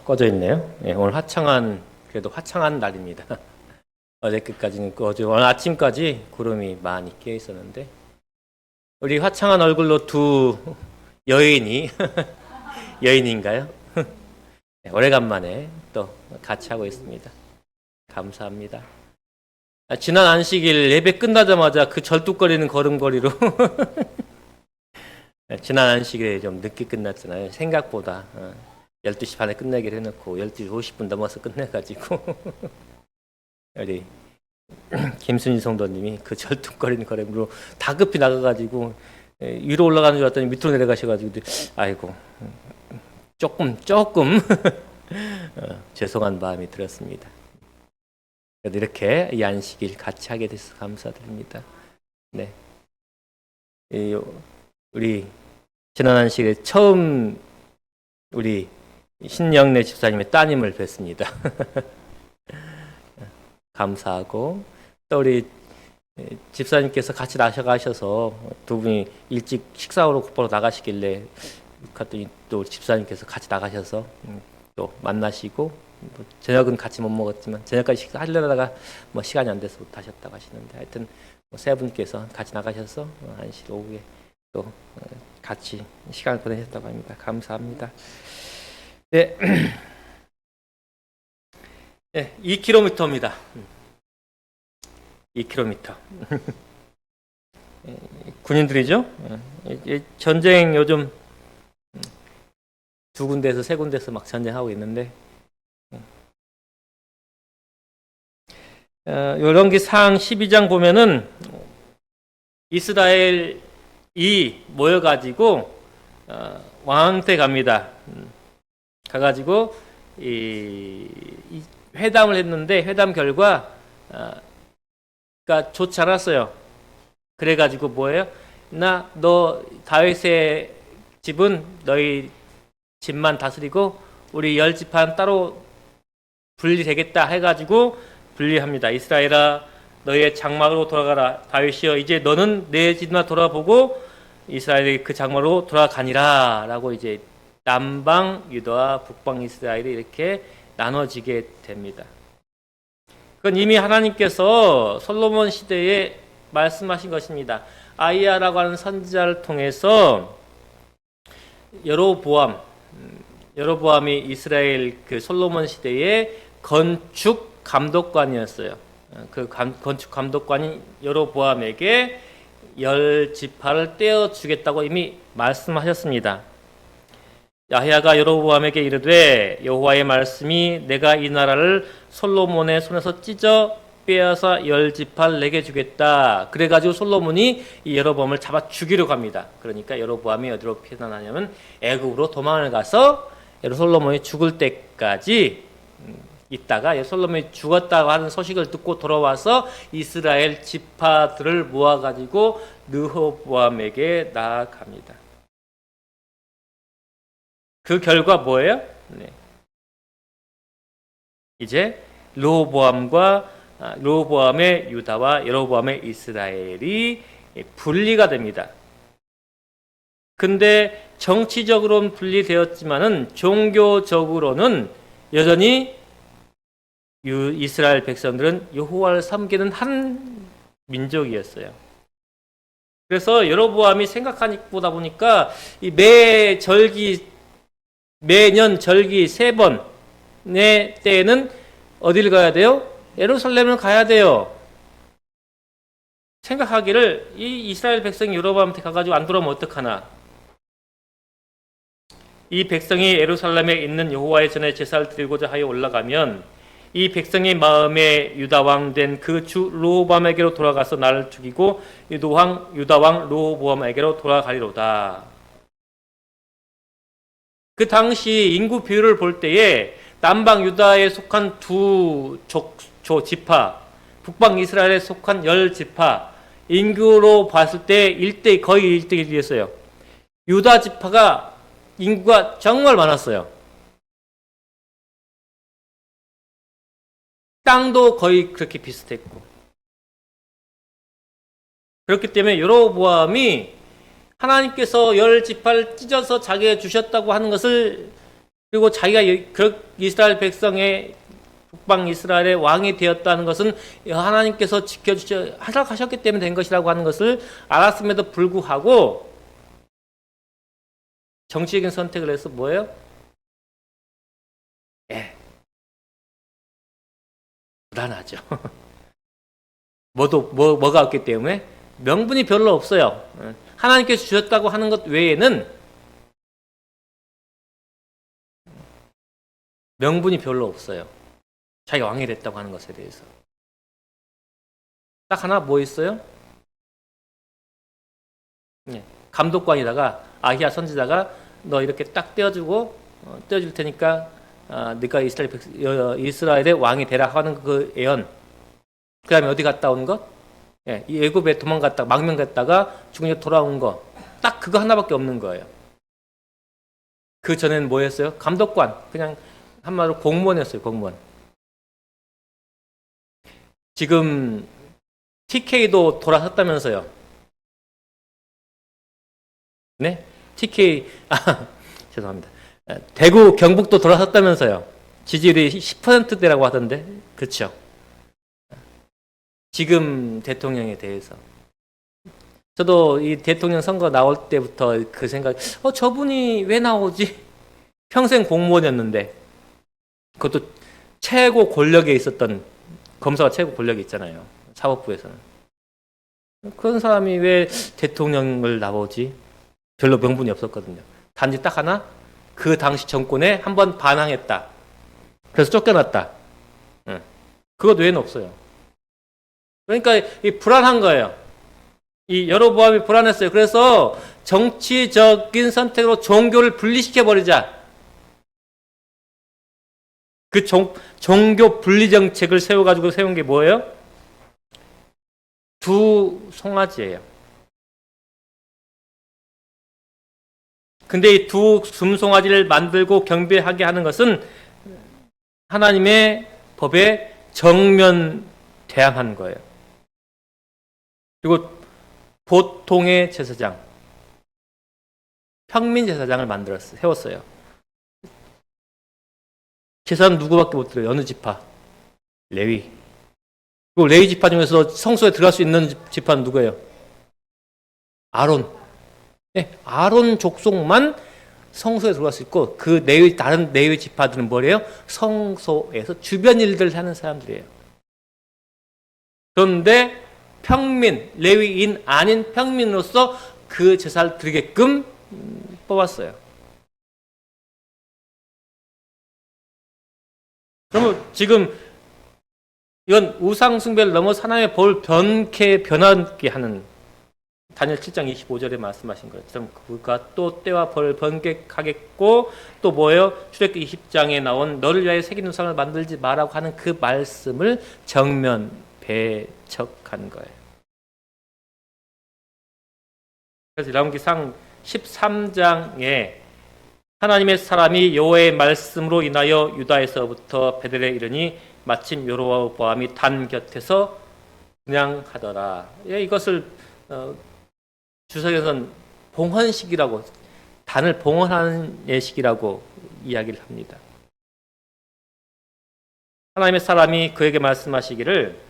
꺼져 있네요. 예, 오늘 그래도 화창한 날입니다. 어제 끝까지는, 오늘 아침까지 구름이 많이 끼어 있었는데, 우리 화창한 얼굴로 두 여인이, 여인인가요? 네, 오래간만에 또 같이 하고 있습니다. 감사합니다. 지난 안식일 예배 끝나자마자 그 절뚝거리는 걸음걸이로, 지난 안식일에 좀 늦게 끝났잖아요. 생각보다. 12시 반에 끝내기로 해놓고 12시 50분 넘어서 끝내가지고 우리 김순희 성도님이 그 절뚝거리는 걸음으로 다급히 나가가지고 위로 올라가는 줄 알았더니 밑으로 내려가셔가지고 아이고 조금 죄송한 마음이 들었습니다. 그래도 이렇게 이 안식일 같이 하게 돼서 감사드립니다. 네, 우리 지난 안식일에 처음 우리 신영래 집사님의 따님을 뵀습니다. 감사하고 또 우리 집사님께서 같이 나셔가셔서 두 분이 일찍 식사하러 곧바로 나가시길래 갔더니 또 집사님께서 같이 나가셔서 또 만나시고 저녁은 같이 못 먹었지만 저녁까지 식사하려다가 시간이 안 돼서 못 하셨다고 하시는데 하여튼 세 분께서 같이 나가셔서 안식 오후에 또 같이 시간을 보내셨다고 합니다. 감사합니다. 네, 네 2km입니다. 2km. 군인들이죠. 전쟁 요즘 두 군데에서 세 군데에서 막 전쟁하고 있는데 열왕기상 12장 보면은 이스라엘이 모여가지고 왕한테 갑니다. 가가지고 이 회담을 했는데 회담 결과 그러니까 좋지 않았어요. 그래가지고 뭐예요? 너 다윗의 집은 너희 집만 다스리고 우리 10지파는 따로 분리되겠다 해가지고 분리합니다. 이스라엘아 너의 장막으로 돌아가라. 다윗이여 이제 너는 내 집만 돌아보고 이스라엘이 그 장막으로 돌아가니라 라고 이제 남방 유다와 북방 이스라엘이 이렇게 나눠지게 됩니다. 그건 이미 하나님께서 솔로몬 시대에 말씀하신 것입니다. 아이야라고 하는 선지자를 통해서 여로보암이 이스라엘 그 솔로몬 시대의 건축 감독관이었어요. 그 건축 감독관이 여로보암에게 10지파를 떼어주겠다고 이미 말씀하셨습니다. 야히야가 여로보암에게 이르되 여호와의 말씀이 내가 이 나라를 솔로몬의 손에서 찢어 빼앗아 10지파를 내게 주겠다. 그래가지고 솔로몬이 이 여로보암을 잡아 죽이려고 합니다. 그러니까 여로보암이 어디로 피난하냐면 애굽으로 도망을 가서 솔로몬이 죽을 때까지 있다가 솔로몬이 죽었다고 하는 소식을 듣고 돌아와서 이스라엘 지파들을 모아가지고 르호보암에게 나아갑니다. 그 결과 뭐예요? 네. 이제 르호보암의 유다와 여로보암의 이스라엘이 분리가 됩니다. 근데 정치적으로는 분리되었지만은 종교적으로는 여전히 이스라엘 백성들은 여호와를 섬기는 한 민족이었어요. 그래서 여로보암이 생각하다 보니까 이 매년 절기 3번의 때에는 어디를 가야 돼요? 예루살렘을 가야 돼요. 생각하기를 이 이스라엘 백성이 여로보암한테 가가지고 안 돌아오면 어떡하나. 이 백성이 예루살렘에 있는 여호와의 전에 제사를 드리고자 하여 올라가면 이 백성의 마음에 유다왕 된 그 주 르호보암에게로 돌아가서 나를 죽이고 유다왕 르호보암에게로 돌아가리로다. 그 당시 인구 비율을 볼 때에 남방 유다에 속한 두 지파, 북방 이스라엘에 속한 10지파 인구로 봤을 때 거의 1대1이었어요. 유다 지파가 인구가 정말 많았어요. 땅도 거의 그렇게 비슷했고. 그렇기 때문에 여로보암이 하나님께서 10지파를 찢어서 자기에게 주셨다고 하는 것을 그리고 자기가 이스라엘 백성의 북방 이스라엘의 왕이 되었다는 것은 하나님께서 지켜주셔 하셨기 때문에 된 것이라고 하는 것을 알았음에도 불구하고 정치적인 선택을 해서 뭐예요? 불안하죠. 뭐가 없기 때문에 명분이 별로 없어요. 하나님께서 주셨다고 하는 것 외에는 명분이 별로 없어요. 자기가 왕이 됐다고 하는 것에 대해서. 딱 하나 뭐 있어요? 감독관이다가 아히야 선지자가 너 이렇게 딱 떼어줄 테니까 네가 이스라엘의 왕이 되라 하는 그 예언. 그 다음에 어디 갔다 온 것? 이 애굽에 도망갔다가 망명 갔다가 죽은 돌아온 거. 딱 그거 하나밖에 없는 거예요. 그 전에는 뭐였어요? 감독관. 그냥 한마디로 공무원이었어요. 공무원. 지금 TK도 돌아섰다면서요. 네? TK 죄송합니다. 대구 경북도 돌아섰다면서요. 지지율이 10%대라고 하던데. 그렇죠? 지금 대통령에 대해서. 저도 이 대통령 선거 나올 때부터 그 생각, 저분이 왜 나오지? 평생 공무원이었는데, 그것도 최고 권력에 있었던, 검사가 최고 권력이 있잖아요. 사법부에서는. 그런 사람이 왜 대통령을 나오지? 별로 명분이 없었거든요. 단지 딱 하나, 그 당시 정권에 한번 반항했다. 그래서 쫓겨났다. 그것 외에는 없어요. 그러니까 이 불안한 거예요. 이 여로보암이 불안했어요. 그래서 정치적인 선택으로 종교를 분리시켜 버리자. 그 종교 분리 정책을 세워가지고 세운 게 뭐예요? 두 송아지예요. 근데 이 두 금송아지를 만들고 경배하게 하는 것은 하나님의 법에 정면 대항하는 거예요. 그리고 보통의 제사장, 평민 제사장을 세웠어요. 제사는 누구밖에 못 들어요? 어느 지파? 레위. 그리고 레위 지파 중에서 성소에 들어갈 수 있는 지파는 누구예요? 아론. 네, 아론 족속만 성소에 들어갈 수 있고 그 다른 레위 지파들은 뭐래요? 성소에서 주변 일들을 하는 사람들이에요. 그런데 평민, 레위인 아닌 평민으로서 그 제사를 드리게끔 뽑았어요. 그러면 지금 이건 우상 숭배를 넘어서 하나님의 법을 변하게 하는 다니엘 7장 25절에 말씀하신 것처럼 그가 또 때와 벌을 변개하겠고 또 뭐예요? 출애굽기 20장에 나온 너를 위하여 새긴 우상을 만들지 마라고 하는 그 말씀을 정면 배척한 거예요. 그래서 열왕기상 13장에 하나님의 사람이 여호와의 말씀으로 인하여 유다에서부터 베델에 이르니 마침 여로보암이 단 곁에서 분향하더라. 이것을 주석에서는 봉헌식이라고, 단을 봉헌하는 예식이라고 이야기를 합니다. 하나님의 사람이 그에게 말씀하시기를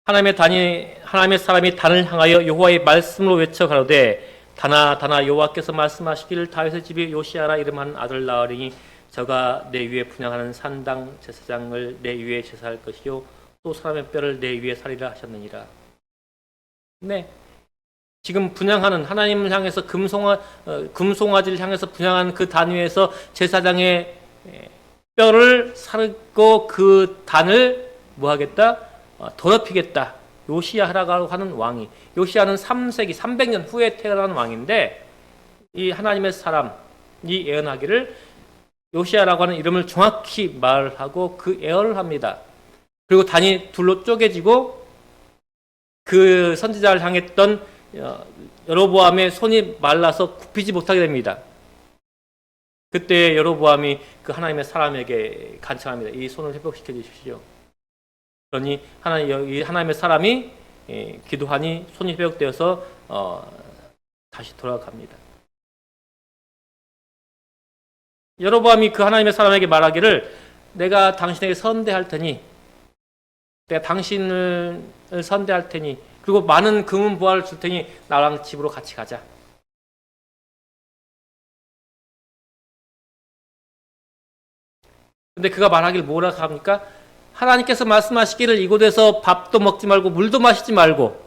하나님의 사람이 단을 향하여 여호와의 말씀으로 외쳐 가로되 다나 여호와께서 말씀하시기를 다윗의 집이 요시아라 이름하는 아들 낳으리니 저가 내 위에 분향하는 산당 제사장을 내 위에 제사할 것이요 또 사람의 뼈를 내 위에 살리라 하셨느니라. 네, 지금 분향하는 하나님을 향해서 금송아지를 향해서 분향한 그 단 위에서 제사장의 뼈를 살고 그 단을 뭐 하겠다? 더럽히겠다. 요시야라고 하는 왕이, 요시야는 3세기 300년 후에 태어난 왕인데 이 하나님의 사람이 예언하기를 요시야라고 하는 이름을 정확히 말하고 그 예언을 합니다. 그리고 단이 둘로 쪼개지고 그 선지자를 향했던 여로보암의 손이 말라서 굽히지 못하게 됩니다. 그때 여로보암이 그 하나님의 사람에게 간청합니다. 이 손을 회복시켜 주십시오. 그러니 하나님의 사람이 기도하니 손이 회복되어서 다시 돌아갑니다. 여로보암이 그 하나님의 사람에게 말하기를 내가 당신에게 선대할 테니 내가 당신을 선대할 테니 그리고 많은 금은 부하를 줄 테니 나랑 집으로 같이 가자. 근데 그가 말하길 뭐라고 합니까? 하나님께서 말씀하시기를 이곳에서 밥도 먹지 말고 물도 마시지 말고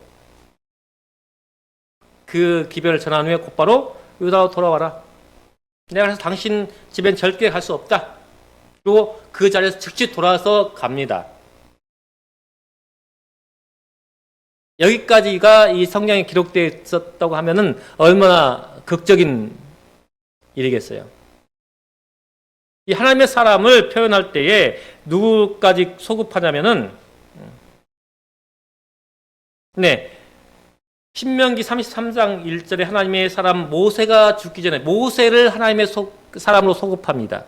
그 기별을 전한 후에 곧바로 유다로 돌아와라. 내가 그래서 당신 집엔 절대 갈 수 없다. 그리고 그 자리에서 즉시 돌아서 갑니다. 여기까지가 이 성경에 기록되어 있었다고 하면은 얼마나 극적인 일이겠어요. 이 하나님의 사람을 표현할 때에 누구까지 소급하냐면은 신명기 33장 1절에 하나님의 사람 모세가 죽기 전에 모세를 하나님의 사람으로 소급합니다.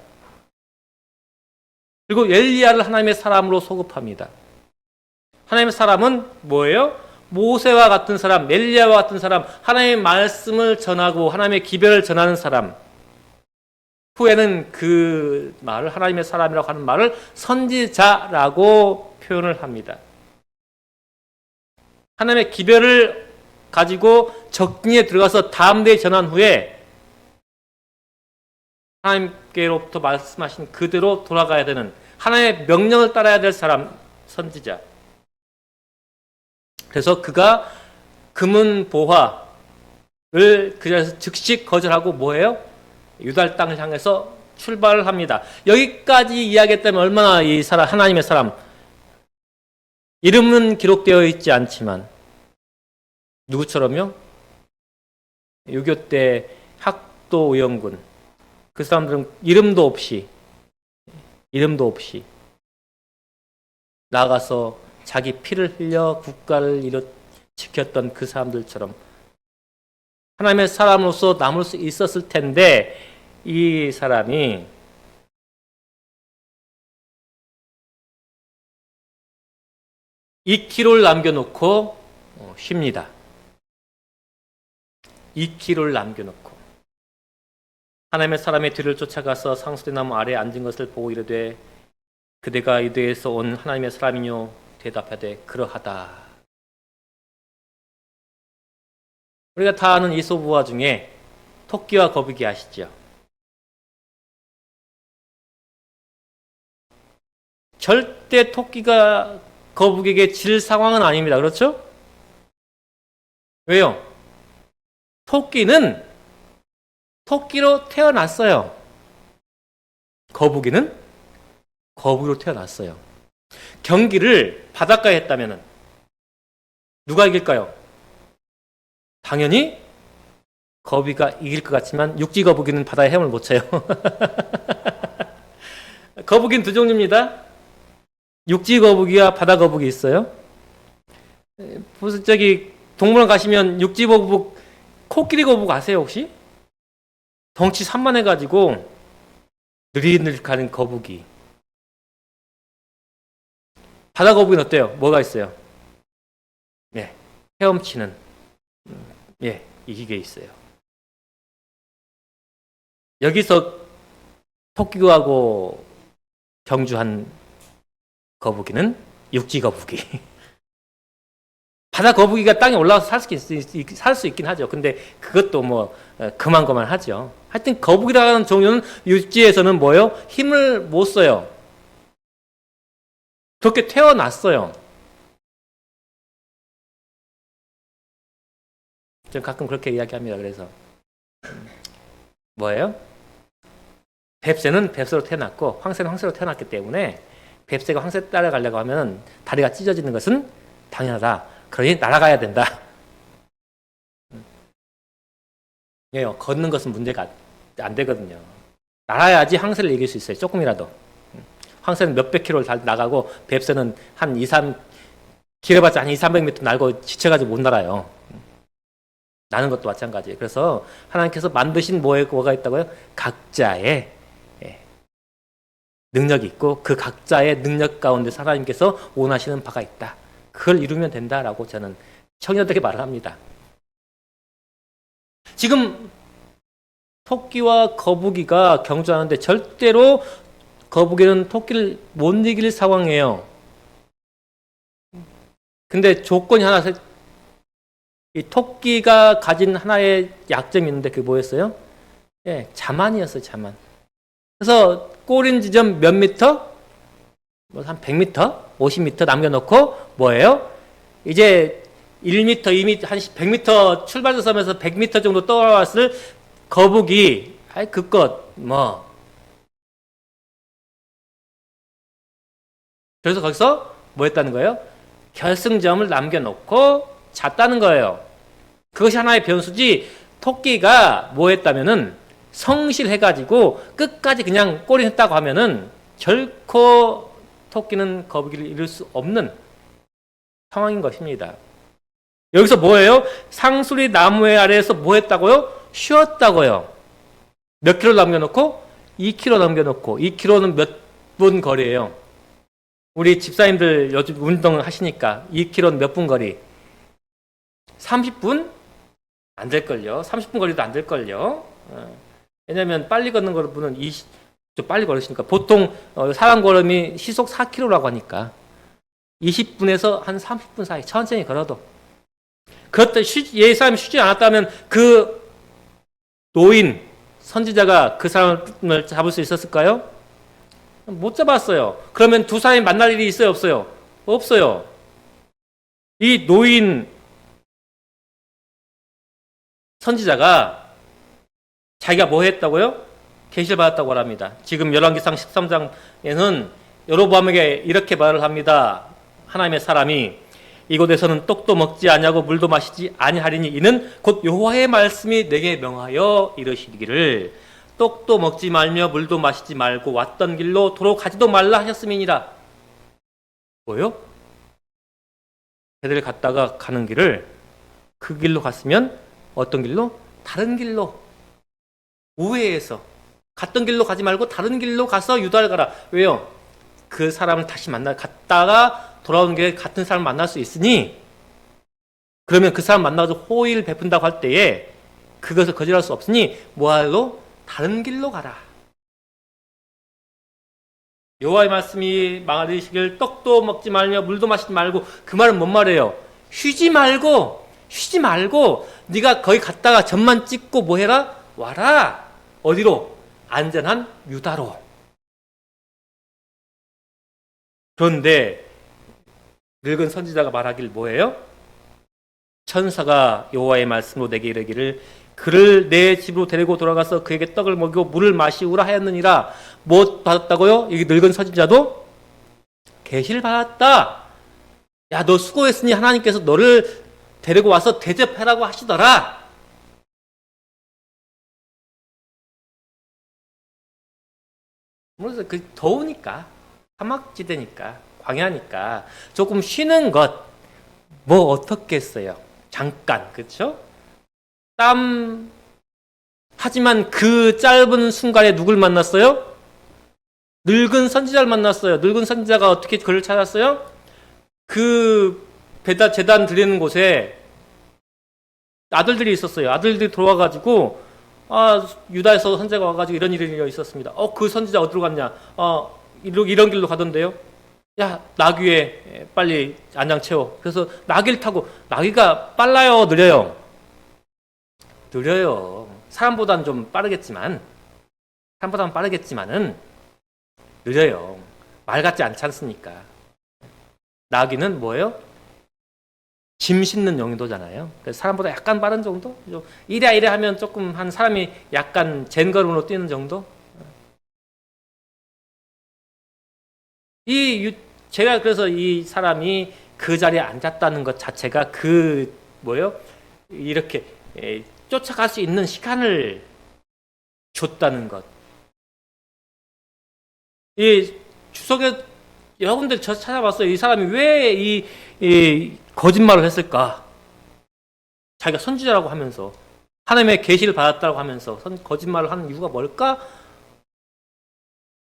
그리고 엘리야를 하나님의 사람으로 소급합니다. 하나님의 사람은 뭐예요? 모세와 같은 사람, 엘리야와 같은 사람, 하나님의 말씀을 전하고 하나님의 기별을 전하는 사람. 후에는 그 말을 하나님의 사람이라고 하는 말을 선지자라고 표현을 합니다. 하나님의 기별을 가지고 적중에 들어가서 다음 대에 전한 후에 하나님께로부터 말씀하신 그대로 돌아가야 되는 하나님의 명령을 따라야 될 사람, 선지자. 그래서 그가 금은 보화를 그 자리에서 즉시 거절하고 뭐예요? 유다 땅을 향해서 출발을 합니다. 여기까지 이야기했다면 얼마나 이 사람, 하나님의 사람, 이름은 기록되어 있지 않지만 누구처럼요? 6.25 때 학도 의원군 그 사람들은 이름도 없이 나가서 자기 피를 흘려 국가를 지켰던 그 사람들처럼 하나님의 사람으로서 남을 수 있었을 텐데 이 사람이 $2kg를 남겨놓고 쉽니다. 2kg를 남겨놓고 하나님의 사람의 뒤를 쫓아가서 상수리 나무 아래에 앉은 것을 보고 이르되 그대가 유대에서 온 하나님의 사람이뇨 대답하되 그러하다. 우리가 다 아는 이솝우화 중에 토끼와 거북이 아시죠? 절대 토끼가 거북이에게 질 상황은 아닙니다. 그렇죠? 왜요? 토끼는 토끼로 태어났어요. 거북이는 거북이로 태어났어요. 경기를 바닷가에 했다면 누가 이길까요? 당연히 거북이가 이길 것 같지만 육지 거북이는 바다에 헤엄을 못 쳐요. 거북이는 두 종류입니다. 육지 거북이와 바다 거북이 있어요. 무슨 동물원 가시면 육지 거북, 코끼리 거북 아세요 혹시? 덩치 산만해가지고 느릿느릿 가는 거북이. 바다 거북이는 어때요? 뭐가 있어요? 헤엄치는 이게 있어요. 여기서 토끼하고 경주한 거북이는 육지 거북이. 바다 거북이가 땅에 올라와서 살 수 있긴 하죠. 근데 그것도 그만그만 하죠. 하여튼 거북이라는 종류는 육지에서는 뭐예요? 힘을 못 써요. 그렇게 태어났어요. 전 가끔 그렇게 이야기합니다. 그래서 뭐예요? 뱁새는 뱁새로 태어났고 황새는 황새로 태어났기 때문에 뱁새가 황새 따라가려고 하면 다리가 찢어지는 것은 당연하다. 그러니 날아가야 된다. 걷는 것은 문제가 안 되거든요. 날아야지 황새를 이길 수 있어요. 조금이라도. 황새는 몇백 킬로를 나가고 뱁새는 한 2, 3 길어봤자 한 2, 300m 날고 지쳐가지고 못 날아요. 나는 것도 마찬가지예요. 그래서 하나님께서 만드신 뭐가 있다고요? 각자의 능력이 있고 그 각자의 능력 가운데 하나님께서 원하시는 바가 있다. 그걸 이루면 된다라고 저는 청년들에게 말을 합니다. 지금 토끼와 거북이가 경주하는데 절대로 거북이는 토끼를 못 이길 상황이에요. 근데 조건이 하나, 이 토끼가 가진 하나의 약점이 있는데 그게 뭐였어요? 예, 자만이었어요, 자만. 그래서 꼬린 지점 몇 미터? 뭐 한 100m? 50m 남겨놓고 뭐예요? 이제 1m, 2m, 한 100m 출발점에서 100m 정도 떠올랐을 거북이, 아이, 그것, 뭐. 그래서 거기서 뭐 했다는 거예요? 결승점을 남겨놓고 잤다는 거예요. 그것이 하나의 변수지, 토끼가 뭐 했다면은 성실해가지고 끝까지 그냥 꼬리 했다고 하면은 결코 토끼는 거북이를 이룰 수 없는 상황인 것입니다. 여기서 뭐예요? 상수리 나무의 아래에서 뭐 했다고요? 쉬었다고요. 몇 킬로 남겨놓고? 2킬로 남겨놓고. 2킬로는 몇 분 거리예요? 우리 집사님들 요즘 운동 하시니까 2킬로는 몇 분 거리? 30분? 안 될걸요. 30분 거리도 안 될걸요. 왜냐면 빨리 걷는 분은 좀 빨리 걸으시니까 보통 사람 걸음이 시속 4km라고 하니까 20분에서 한 30분 사이 천천히 걸어도 그렇다 사람이 쉬지 않았다면 그 노인 선지자가 그 사람을 잡을 수 있었을까요? 못 잡았어요. 그러면 두 사람이 만날 일이 있어요, 없어요? 없어요. 이 노인 선지자가 자기가 뭐 했다고요? 계시를 받았다고 말합니다. 지금 열왕기상 13장에는 여로보암에게 이렇게 말을 합니다. 하나님의 사람이 이곳에서는 떡도 먹지 아니하고 물도 마시지 아니하리니 이는 곧 여호와의 말씀이 내게 명하여 이르시기를 떡도 먹지 말며 물도 마시지 말고 왔던 길로 도로 가지도 말라 하셨음이니라. 뭐요? 걔들 갔다가 가는 길을 그 길로 갔으면 어떤 길로? 다른 길로 우회해서 갔던 길로 가지 말고 다른 길로 가서 유다를 가라. 왜요? 그 사람을 다시 갔다가 돌아오는 길에 같은 사람을 만날 수 있으니 그러면 그 사람 만나서 호의를 베푼다고 할 때에 그것을 거절할 수 없으니 뭐하러? 다른 길로 가라. 여호와의 말씀이 말하시길 떡도 먹지 말며 물도 마시지 말고 그 말은 뭔 말이에요? 쉬지 말고 네가 거기 갔다가 점만 찍고 뭐 해라? 와라. 어디로? 안전한 유다로. 그런데 늙은 선지자가 말하길 뭐예요? 천사가 여호와의 말씀으로 내게 이르기를 그를 내 집으로 데리고 돌아가서 그에게 떡을 먹이고 물을 마시우라 하였느니라. 뭐 받았다고요? 이 늙은 선지자도 계시를 받았다. 야, 너 수고했으니 하나님께서 너를 데리고 와서 대접하라고 하시더라. 그래서 그 더우니까 사막지대니까 광야니까 조금 쉬는 것 뭐 어떻겠어요? 잠깐 그렇죠? 땀 하지만 그 짧은 순간에 누굴 만났어요? 늙은 선지자를 만났어요. 늙은 선지자가 어떻게 그를 찾았어요? 그 제단 드리는 곳에 아들들이 있었어요. 아들들이 돌아와가지고 유다에서 선지자가 와가지고 이런 일이 있었습니다. 그 선지자 어디로 갔냐? 이런 길로 가던데요. 야, 나귀에 빨리 안장 채워. 그래서 나귀를 타고 나귀가 빨라요, 느려요? 느려요. 사람보다는 좀 빠르겠지만은 느려요. 말 같지 않지 않습니까? 나귀는 뭐예요? 짐 싣는 용도잖아요. 그래서 사람보다 약간 빠른 정도? 이래 하면 조금 한 사람이 약간 젠걸음으로 뛰는 정도? 제가 그래서 이 사람이 그 자리에 앉았다는 것 자체가 이렇게 쫓아갈 수 있는 시간을 줬다는 것. 이 주석에 여러분들 저 찾아봤어요. 이 사람이 왜 이 거짓말을 했을까? 자기가 선지자라고 하면서 하나님의 계시를 받았다고 하면서 거짓말을 하는 이유가 뭘까?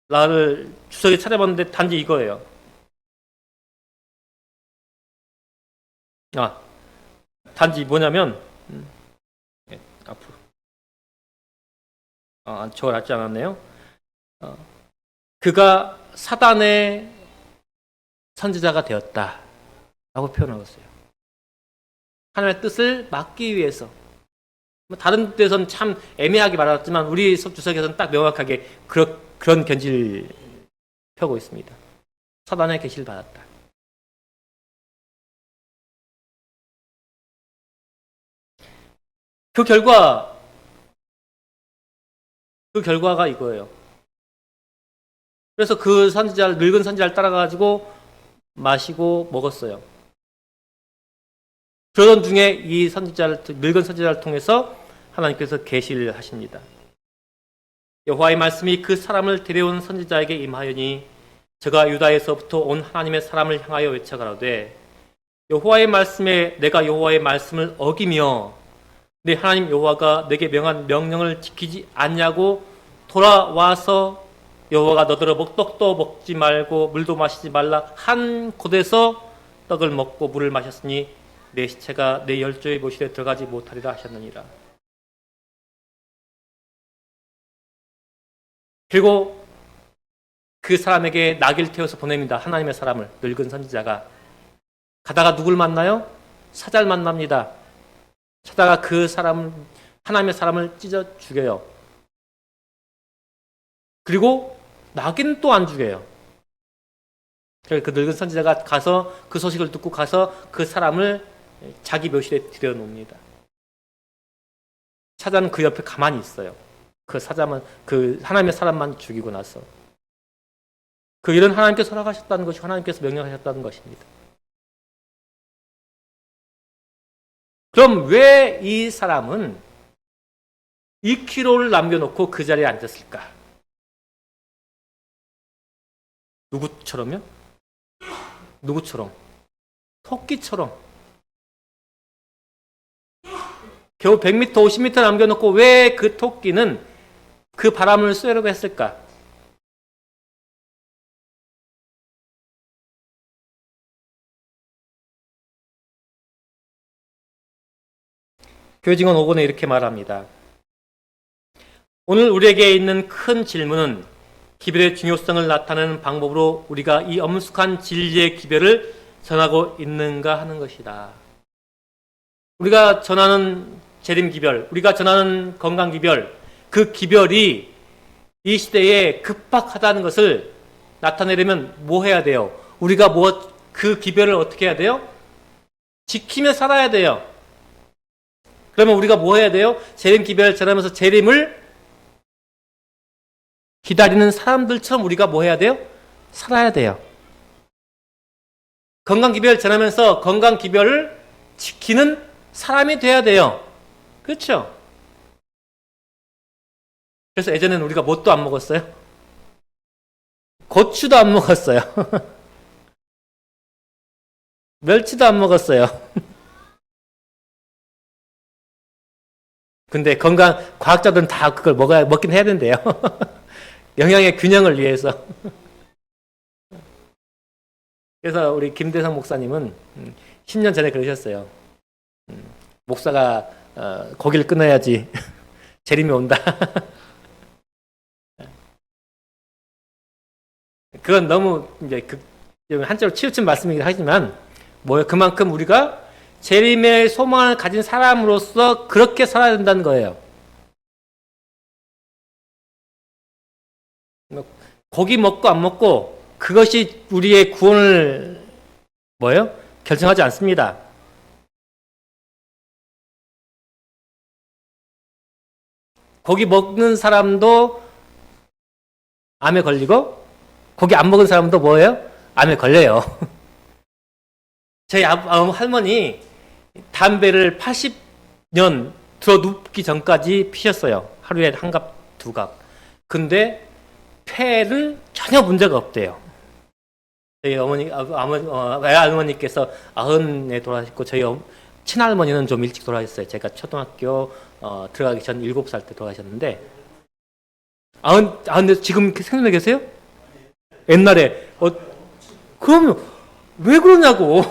나를 주석에 찾아봤는데 단지 이거예요. 단지 뭐냐면 앞으로 적어놨지 않았네요. 그가 사단의 선지자가 되었다 라고 표현하고 있어요. 하나님의 뜻을 막기 위해서. 다른 데서는 참 애매하게 말했지만 우리 주석에서는 딱 명확하게 그런 견지를 펴고 있습니다. 사단의 계시를 받았다. 그 결과가 이거예요. 그래서 그 늙은 선지자를 따라가지고 마시고 먹었어요. 그러던 중에 이 늙은 선지자를 통해서 하나님께서 계시를 하십니다. 여호와의 말씀이 그 사람을 데려온 선지자에게 임하여니 저가 유다에서부터 온 하나님의 사람을 향하여 외쳐가라되 여호와의 말씀에 내가 여호와의 말씀을 어기며 내 하나님 여호와가 내게 명한 명령을 지키지 않냐고 돌아와서 여호와가 너더러 떡도 먹지 말고 물도 마시지 말라 한 곳에서 떡을 먹고 물을 마셨으니 내 시체가 내 열조의 모실에 들어가지 못하리라 하셨느니라. 그리고 그 사람에게 나귀를 태워서 보냅니다. 하나님의 사람을, 늙은 선지자가. 가다가 누굴 만나요? 사자를 만납니다. 사자가 그 사람, 하나님의 사람을 찢어 죽여요. 그리고 나귀는 또 안 죽여요. 그 늙은 선지자가 가서 그 소식을 듣고 가서 그 사람을 자기 묘실에 들여놓습니다. 사자는 그 옆에 가만히 있어요. 그 하나님의 사람만 죽이고 나서. 그 일은 하나님께서 허락하셨다는 것이 하나님께서 명령하셨다는 것입니다. 그럼 왜 이 사람은 2kg를 남겨놓고 그 자리에 앉았을까? 누구처럼요? 누구처럼? 토끼처럼. 겨우 100m, 50m 남겨놓고 왜 그 토끼는 그 바람을 쐬려고 했을까? 교징언 5권에 이렇게 말합니다. 오늘 우리에게 있는 큰 질문은 기별의 중요성을 나타내는 방법으로 우리가 이 엄숙한 진리의 기별을 전하고 있는가 하는 것이다. 우리가 전하는 재림 기별, 우리가 전하는 건강 기별, 그 기별이 이 시대에 급박하다는 것을 나타내려면 뭐 해야 돼요? 우리가 그 기별을 어떻게 해야 돼요? 지키며 살아야 돼요. 그러면 우리가 뭐 해야 돼요? 재림 기별을 전하면서 재림을 기다리는 사람들처럼 우리가 뭐 해야 돼요? 살아야 돼요. 건강 기별을 전하면서 건강 기별을 지키는 사람이 돼야 돼요. 그렇죠? 그래서 예전에는 우리가 뭣도 안 먹었어요? 고추도 안 먹었어요. 멸치도 안 먹었어요. 근데 과학자들은 다 그걸 먹긴 해야 된대요. 영양의 균형을 위해서. 그래서 우리 김대성 목사님은 10년 전에 그러셨어요. 목사가 고기를 끊어야지 재림이 온다. 그건 너무 이제 한쪽으로 치우친 말씀이긴 하지만 그만큼 우리가 재림의 소망을 가진 사람으로서 그렇게 살아야 된다는 거예요. 고기 먹고 안 먹고 그것이 우리의 구원을 결정하지 않습니다. 고기 먹는 사람도 암에 걸리고 고기 안 먹은 사람도 암에 걸려요. 저희 할머니 담배를 80년 들어 눕기 전까지 피셨어요. 하루에 한 갑, 두 갑. 근데 폐는 전혀 문제가 없대요. 저희 외할머니께서 90에 돌아가셨고 저희 친할머니는 좀 일찍 돌아가셨어요. 제가 초등학교 들어가기 전 7살 때 돌아가셨는데 근데 지금 생존해 계세요? 옛날에 그러면 왜 그러냐고.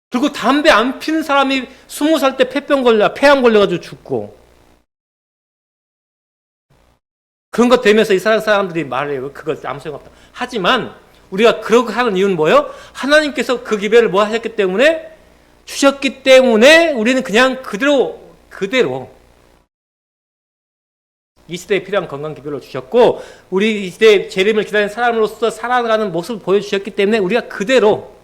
그리고 담배 안 피는 사람이 20살 때 폐암 걸려가지고 죽고 그런 것 되면서 이스라엘 사람들이 말해요. 그거 아무 소용없다. 하지만 우리가 그렇게 하는 이유는 뭐예요? 하나님께서 그 기별을 뭐 하셨기 때문에 주셨기 때문에 우리는 그냥 그대로 이 시대에 필요한 건강 기별로 주셨고 우리 이 시대에 재림을 기다리는 사람으로서 살아가는 모습을 보여주셨기 때문에 우리가 그대로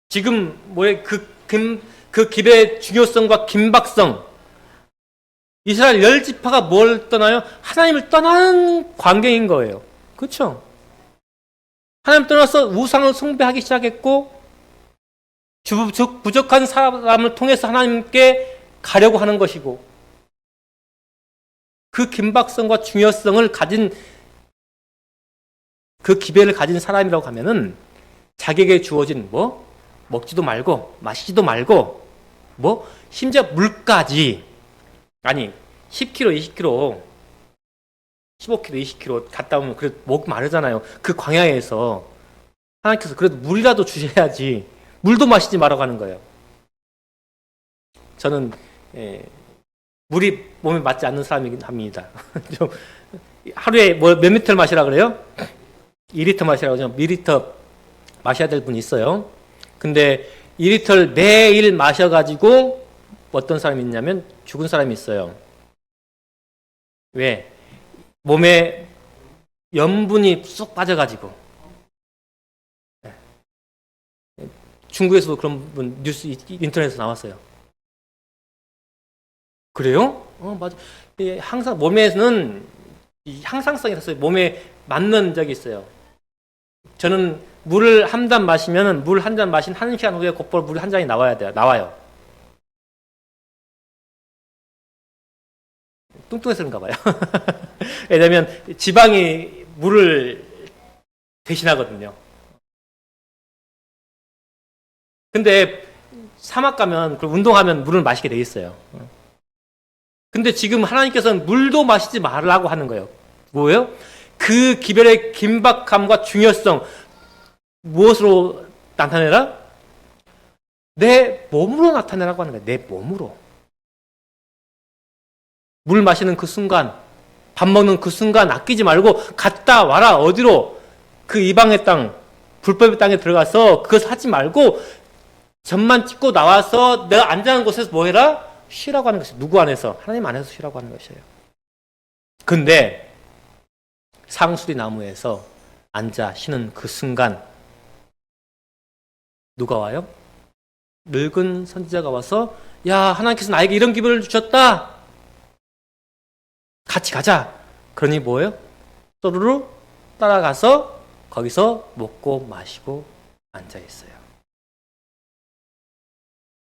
지금 뭐에 그 기별의 중요성과 긴박성 이스라엘 열 지파가 뭘 떠나요? 하나님을 떠나는 광경인 거예요. 그렇죠? 하나님 떠나서 우상을 숭배하기 시작했고 부족한 사람을 통해서 하나님께 가려고 하는 것이고 그 긴박성과 중요성을 가진 그 기별을 가진 사람이라고 하면은 자기에게 주어진 뭐 먹지도 말고 마시지도 말고 뭐 심지어 물까지 아니 10kg, 20kg, 15kg, 20kg 갔다 오면 그래도 목 마르잖아요. 그 광야에서 하나님께서 그래도 물이라도 주셔야지 물도 마시지 말라고 하는 거예요. 저는 물이 몸에 맞지 않는 사람이긴 합니다. 좀 하루에 몇 리터를 마시라 그래요? 2리터 마시라고 하죠. 2리터 마셔야 될 분이 있어요. 근데 2리터를 매일 마셔가지고 어떤 사람이 있냐면 죽은 사람이 있어요. 왜? 몸에 염분이 쏙 빠져가지고. 중국에서도 그런 분 뉴스 인터넷에서 나왔어요. 그래요? 맞아. 항상 몸에는 이 항상성이 있어요. 몸에 맞는 적이 있어요. 저는 물을 한 잔 마시면 물 한 잔 마신 1시간 후에 곧바로 물 한 잔이 나와야 돼요. 나와요. 뚱뚱해서 그런가 봐요. 왜냐면 지방이 물을 대신하거든요. 근데 사막 가면 운동하면 물을 마시게 돼 있어요. 근데 지금 하나님께서는 물도 마시지 말라고 하는 거예요. 뭐예요? 그 기별의 긴박함과 중요성 무엇으로 나타내라? 내 몸으로 나타내라고 하는 거예요. 내 몸으로. 물 마시는 그 순간, 밥 먹는 그 순간 아끼지 말고 갔다 와라. 어디로? 그 이방의 땅, 불법의 땅에 들어가서 그것 하지 말고 점만 찍고 나와서 내가 앉아있는 곳에서 뭐 해라? 쉬라고 하는 것이에요. 누구 안에서? 하나님 안에서 쉬라고 하는 것이에요. 근데 상수리 나무에서 앉아 쉬는 그 순간 누가 와요? 늙은 선지자가 와서 야 하나님께서 나에게 이런 기별을 주셨다. 같이 가자. 그러니 뭐예요? 또르르 따라가서 거기서 먹고 마시고 앉아있어요.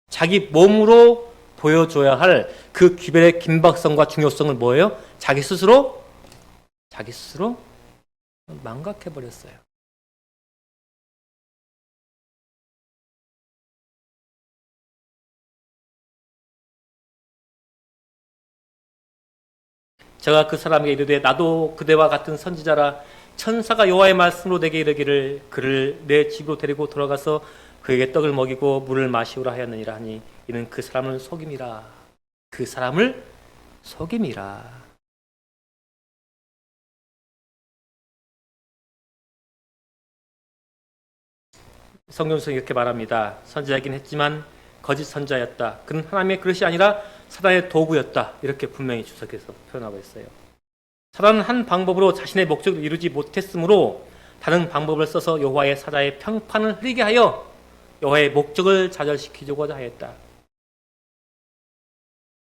자기 몸으로 보여줘야 할 그 기별의 긴박성과 중요성을 뭐예요? 자기 스스로 망각해버렸어요. 제가 그 사람에게 이르되 나도 그대와 같은 선지자라 천사가 여호와의 말씀으로 내게 이르기를 그를 내 집으로 데리고 돌아가서 그에게 떡을 먹이고 물을 마시우라 하였느니라 하니 이는 그 사람을 속임이라. 그 사람을 속임이라. 성경에서 이렇게 말합니다. 선지자이긴 했지만 거짓 선지자였다. 그는 하나님의 그릇이 아니라 사단의 도구였다. 이렇게 분명히 주석해서 표현하고 있어요. 사단은 한 방법으로 자신의 목적을 이루지 못했으므로 다른 방법을 써서 여호와의 사자의 평판을 흐리게 하여 여호와의 목적을 좌절시키려고 하였다.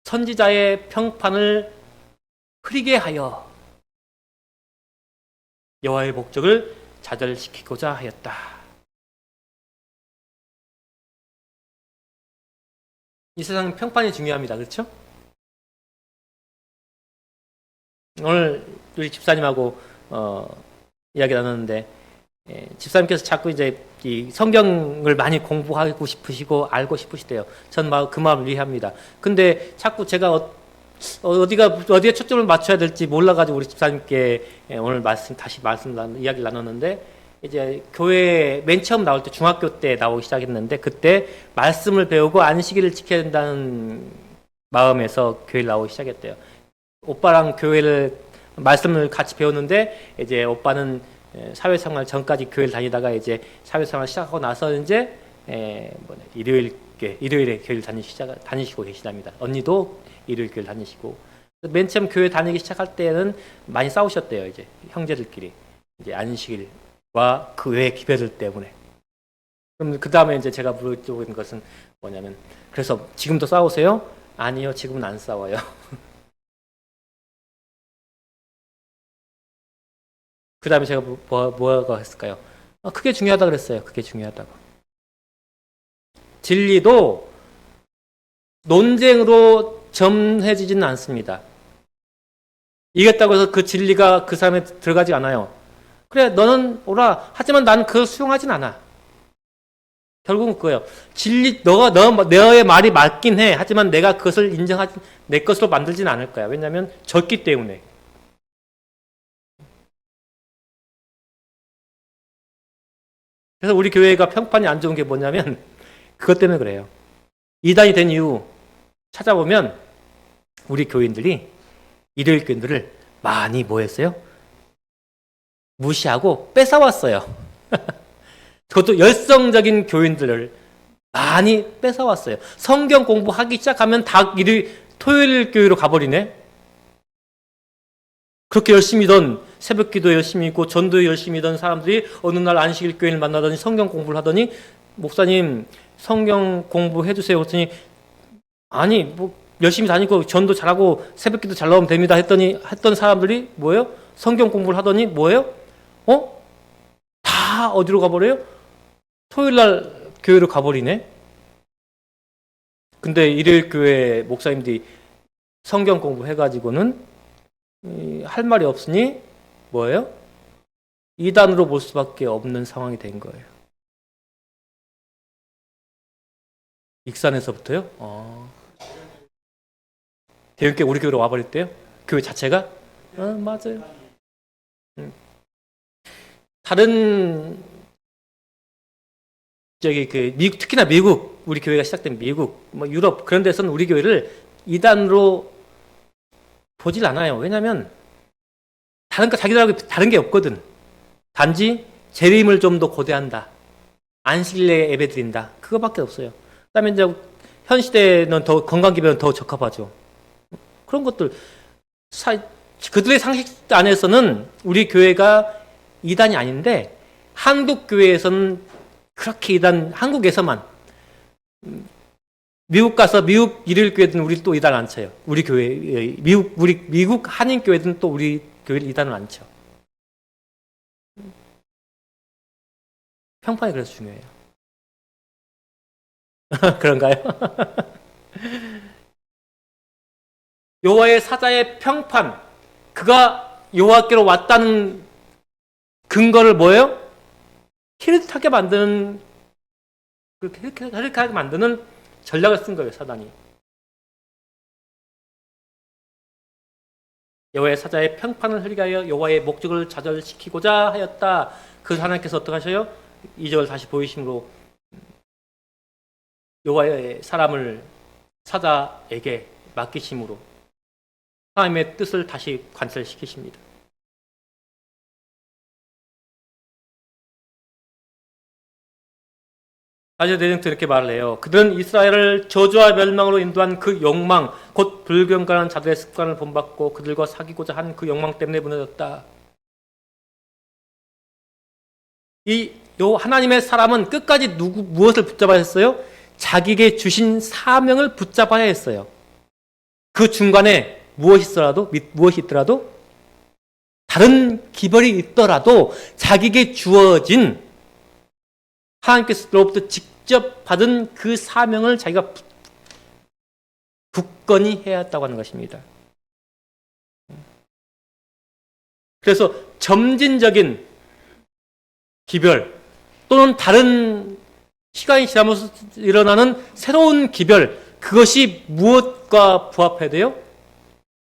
선지자의 평판을 흐리게 하여 여호와의 목적을 좌절시키고자 하였다. 이 세상 평판이 중요합니다. 그렇죠? 오늘 우리 집사님하고 이야기 나눴는데 집사님께서 자꾸 이제 이 성경을 많이 공부하고 싶으시고 알고 싶으시대요. 전 그 마음을 이해합니다. 근데 자꾸 제가 어디에 초점을 맞춰야 될지 몰라가지고 우리 집사님께 오늘 이야기를 나눴는데 이제 교회 맨 처음 나올 때 중학교 때 나오기 시작했는데 그때 말씀을 배우고 안식일을 지켜야 된다는 마음에서 교회를 나오기 시작했대요. 오빠랑 교회를 말씀을 같이 배웠는데 이제 오빠는 사회생활 전까지 교회를 다니다가 이제 사회생활 시작하고 나서 이제 일요일에 교회를 다니시고 계시답니다. 언니도 일요일 교회를 다니시고 맨 처음 교회 다니기 시작할 때는 많이 싸우셨대요. 이제 형제들끼리 이제 안식일과 그 외의 기별들 때문에. 그럼 그 다음에 이제 제가 물어보는 것은 뭐냐면 그래서 지금도 싸우세요? 아니요, 지금은 안 싸워요. 그 다음에 제가 뭐가 했을까요? 그게 중요하다 그랬어요. 그게 중요하다고. 진리도 논쟁으로 점해지지는 않습니다. 이겼다고 해서 그 진리가 그 사람에 들어가지 않아요. 그래, 너는 오라. 하지만 나는 그걸 수용하진 않아. 결국은 그거예요. 너의 말이 맞긴 해. 하지만 내가 그것을 내 것으로 만들지는 않을 거야. 왜냐하면 졌기 때문에. 그래서 우리 교회가 평판이 안 좋은 게 뭐냐면 그것 때문에 그래요. 이단이 된 이후 찾아보면 우리 교인들이 일요일 교인들을 많이 뭐 했어요? 무시하고 뺏어왔어요. 그것도 열성적인 교인들을 많이 뺏어왔어요. 성경 공부하기 시작하면 다 토요일 교회로 가버리네. 그렇게 열심히던 새벽기도 열심히 있고 전도에 열심히던 사람들이 어느 날 안식일 교인을 만나더니 성경 공부를 하더니 목사님 성경 공부해 주세요. 그랬더니 아니 뭐 열심히 다니고 전도 잘하고 새벽기도 잘 나오면 됩니다 했던 사람들이 뭐예요? 성경 공부를 하더니 뭐예요? 다 어디로 가버려요? 토요일 날 교회로 가버리네. 근데 일요일 교회 목사님들이 성경 공부해가지고는 할 말이 없으니 뭐예요? 이단으로 볼 수밖에 없는 상황이 된 거예요. 익산에서부터요? 대형교회 우리 교회로 와버렸대요? 교회 자체가? 맞아요. 다른 미국, 특히나 미국, 우리 교회가 시작된 미국, 유럽 그런 데서는 우리 교회를 이단으로 보질 않아요. 왜냐하면 자기들하고 다른 게 없거든. 단지 재림을 좀 더 고대한다. 안식일에 예배 드린다. 그거밖에 없어요. 그다음에 이제 현 시대는 더 건강기별은 더 적합하죠. 그런 것들 그들의 상식 안에서는 우리 교회가 이단이 아닌데 한국 교회에서는 그렇게 한국에서만 미국 가서 미국 일요일 교회든 우리 또 이단 안 쳐요. 우리 교회 미국 한인 교회든 또 우리 교회를 이단을 안 쳐. 평판이 그래서 중요해요. 그런가요? 여호와의 사자의 평판, 그가 여호와께로 왔다는 근거를 뭐예요? 흐릿하게 만드는 전략을 쓴 거예요, 사단이. 여호와의 사자의 평판을 흐리게 하여 여호와의 목적을 좌절시키고자 하였다. 그 하나님께서 어떻게 하셔요? 2절 다시 보이심으로 여호와의 사람을 사자에게 맡기심으로 하나님의 뜻을 다시 관철시키십니다. 아주 내용도 이렇게 말을 해요. 그들은 이스라엘을 저주와 멸망으로 인도한 그 욕망, 곧 불경건한 자들의 습관을 본받고 그들과 사귀고자 한 그 욕망 때문에 무너졌다. 하나님의 사람은 끝까지 무엇을 붙잡아야 했어요? 자기에게 주신 사명을 붙잡아야 했어요. 그 중간에 무엇이 있더라도 다른 기별이 있더라도 자기에게 주어진 하나님께서로부터 직접 받은 그 사명을 자기가 굳건히 해야 했다고 하는 것입니다. 그래서 점진적인 기별 또는 다른 시간이 지나면서 일어나는 새로운 기별, 그것이 무엇과 부합해야 돼요?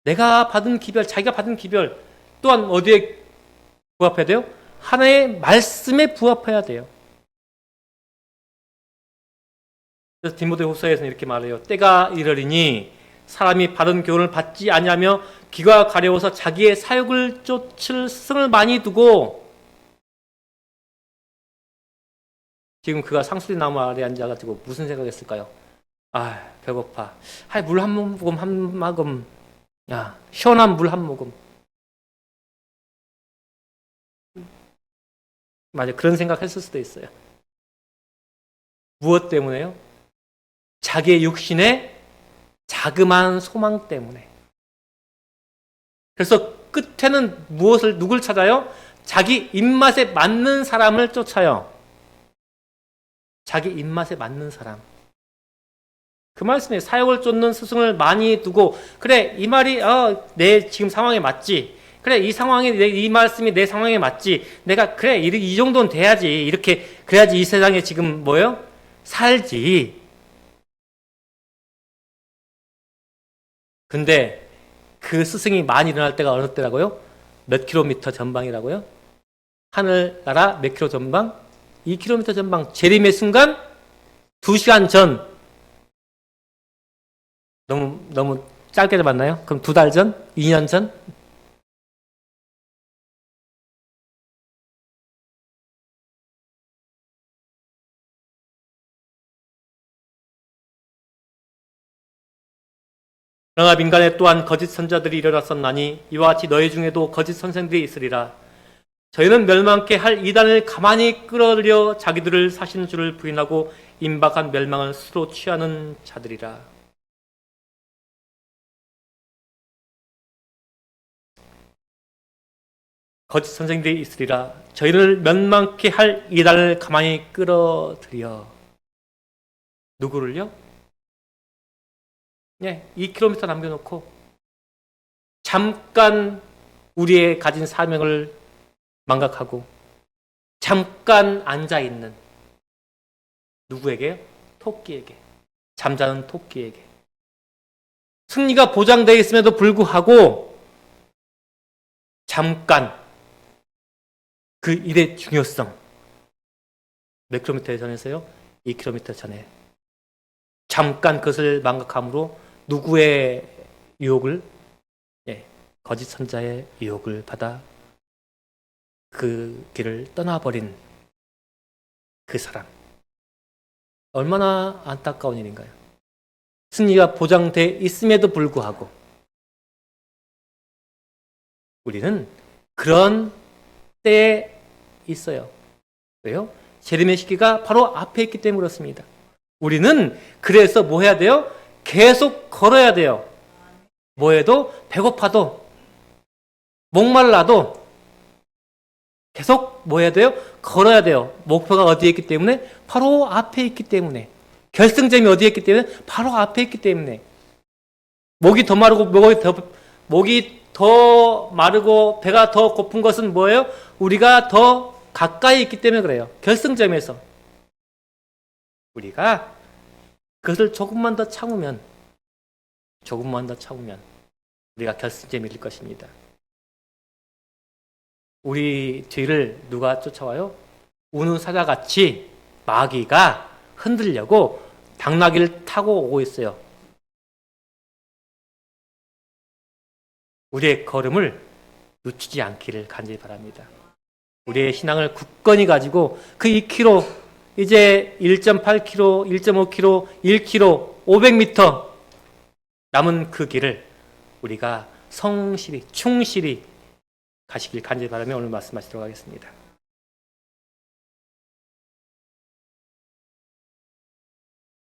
내가 받은 기별, 자기가 받은 기별 또한 어디에 부합해야 돼요? 하나의 말씀에 부합해야 돼요. 그래서 디모데후서에서는 이렇게 말해요. 때가 이르리니 사람이 바른 교훈을 받지 아니하며 귀가 가려워서 자기의 사욕을 쫓을 스승을 많이 두고, 지금 그가 상수리 나무 아래 앉아가지고 무슨 생각했을까요? 아, 배고파. 물 한 모금 한 모금, 야, 시원한 물 한 모금. 맞아, 그런 생각했을 수도 있어요. 무엇 때문에요? 자기의 육신의 자그마한 소망 때문에. 그래서 끝에는 누굴 찾아요? 자기 입맛에 맞는 사람을 쫓아요. 자기 입맛에 맞는 사람. 그 말씀에 사욕을 쫓는 스승을 많이 두고, 그래, 이 말이 내 지금 상황에 맞지. 그래, 이 상황에 이 말씀이 내 상황에 맞지. 내가 그래, 이 정도는 돼야지. 이렇게 그래야지 이 세상에 지금 뭐예요? 살지. 근데 그 스승이 많이 일어날 때가 어느 때라고요? 몇 킬로미터 전방이라고요? 하늘나라 몇 킬로 전방? 2km 전방. 재림의 순간 2시간 전. 너무 짧게 잡았나요? 그럼 2달 전? 2년 전? 그러나 민간에 또한 거짓 선자들이 일어났었나니 이와 같이 너희 중에도 거짓 선생들이 있으리라. 저희는 멸망케 할 이단을 가만히 끌어들여 자기들을 사신 줄을 부인하고 임박한 멸망을 스스로 취하는 자들이라. 거짓 선생들이 있으리라. 저희를 멸망케 할 이단을 가만히 끌어들여. 누구를요? 네, 2km 남겨놓고 잠깐 우리의 가진 사명을 망각하고 잠깐 앉아있는 누구에게요? 토끼에게. 잠자는 토끼에게. 승리가 보장되어 있음에도 불구하고 잠깐 그 일의 중요성, 몇 킬로미터 전에서요? 2km 전에 잠깐 그것을 망각함으로 누구의 유혹을? 거짓 선자의 유혹을 받아 그 길을 떠나버린 그 사람. 얼마나 안타까운 일인가요? 승리가 보장돼 있음에도 불구하고 우리는 그런 때에 있어요. 왜요? 재림의 시기가 바로 앞에 있기 때문에 그렇습니다. 우리는 그래서 뭐 해야 돼요? 계속 걸어야 돼요. 뭐해도 배고파도 목말라도 계속 뭐 해야 돼요? 걸어야 돼요. 목표가 어디에 있기 때문에? 바로 앞에 있기 때문에. 결승점이 어디에 있기 때문에? 바로 앞에 있기 때문에. 목이 더 마르고 목이 더 마르고 배가 더 고픈 것은 뭐예요? 우리가 더 가까이 있기 때문에 그래요. 결승점에서. 우리가 그것을 조금만 더 참으면 우리가 결승점에 이를 것입니다. 우리 뒤를 누가 쫓아와요? 우는 사자같이 마귀가 흔들려고 당나귀를 타고 오고 있어요. 우리의 걸음을 늦추지 않기를 간절히 바랍니다. 우리의 신앙을 굳건히 가지고 그 2km, 이제 1.8km, 1.5km, 1km, 500m 남은 그 길을 우리가 성실히, 충실히 가시길 간절히 바라며 오늘 말씀하시도록 하겠습니다.